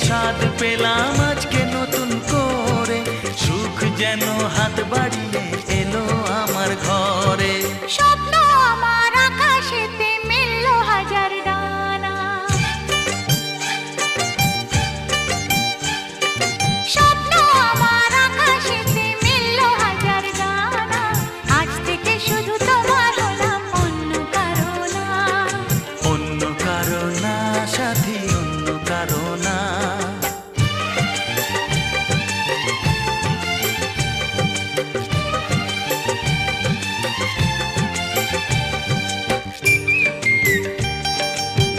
স্বাদ পেলাম আজকে নতুন করে, সুখ যেন হাত বাড়িয়ে এলো আমার ঘরে। স্বপ্ন আমার আকাশেতে মেললো হাজার ডানা, স্বপ্ন আমার আকাশেতে মেললো হাজার ডানা। আজ থেকে শুধু তোমার হলাম, অন্য কারো না। অন্য কারো না সাথী, অন্য কারো না।